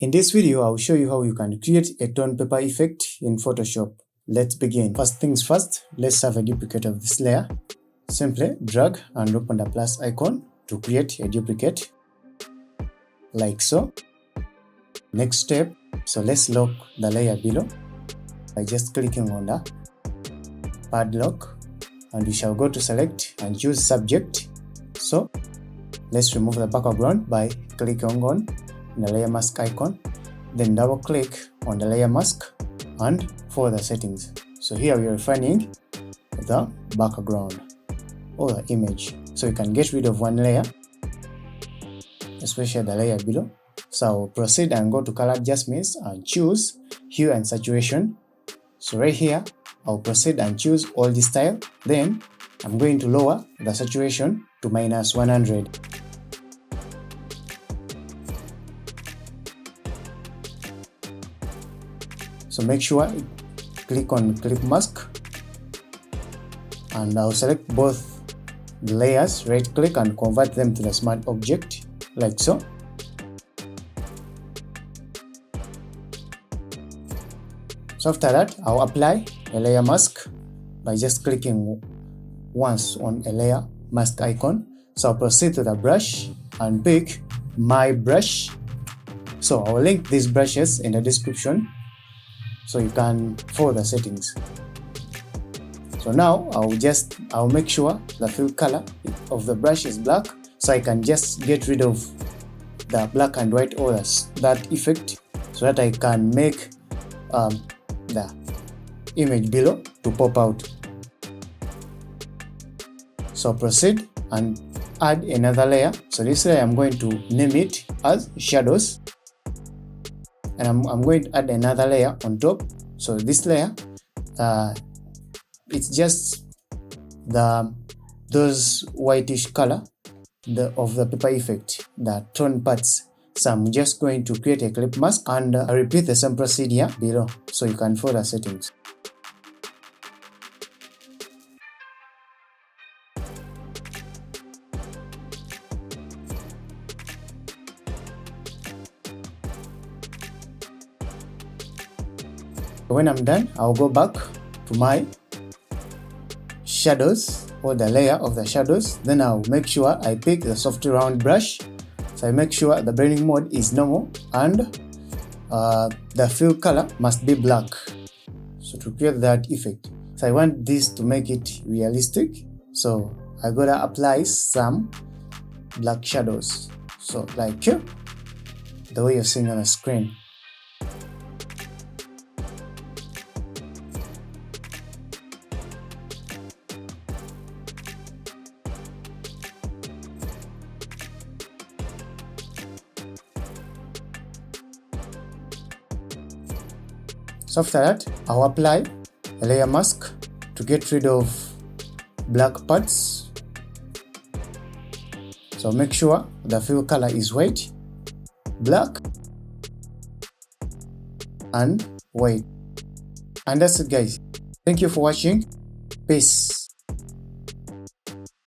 In this video, I'll show you how you can create a tone paper effect in Photoshop. Let's begin. First things first, let's have a duplicate of this layer. Simply drag and open the plus icon to create a duplicate, like so. Next step, so let's lock the layer below by just clicking on the padlock, and we shall go to select and choose subject. So let's remove the background by clicking on the layer mask icon, then double click on the layer mask and for the settings. So here we are refining the background or the image, so you can get rid of one layer, especially the layer below. So I'll proceed and go to color adjustments and choose hue and saturation. So right here I'll proceed and choose all this style, then I'm going to lower the saturation to -100. So make sure you click on clip mask, and I'll select both the layers, right click and convert them to the smart object, like so. So after that, I'll apply a layer mask by just clicking once on a layer mask icon. So I'll proceed to the brush and pick my brush. So I'll link these brushes in the description so you can follow the settings. So now I'll make sure the fill color of the brush is black, so I can just get rid of the black and white orders, that effect, so that I can make the image below to pop out. So proceed and add another layer. So this layer I'm going to name it as shadows, and I'm going to add another layer on top. So this layer, it's just those whitish color of the paper effect, the tone parts. So I'm just going to create a clip mask and repeat the same procedure below, so you can follow the settings. When I'm done, I'll go back to my shadows or the layer of the shadows. Then I'll make sure I pick the soft round brush. So I make sure the blending mode is normal and the fill color must be black, so to create that effect. So I want this to make it realistic, so I gotta apply some black shadows, so like here, the way you're seeing on the screen. So after that, I'll apply a layer mask to get rid of black parts. So make sure the fill color is white, black, and white. And that's it, guys. Thank you for watching. Peace.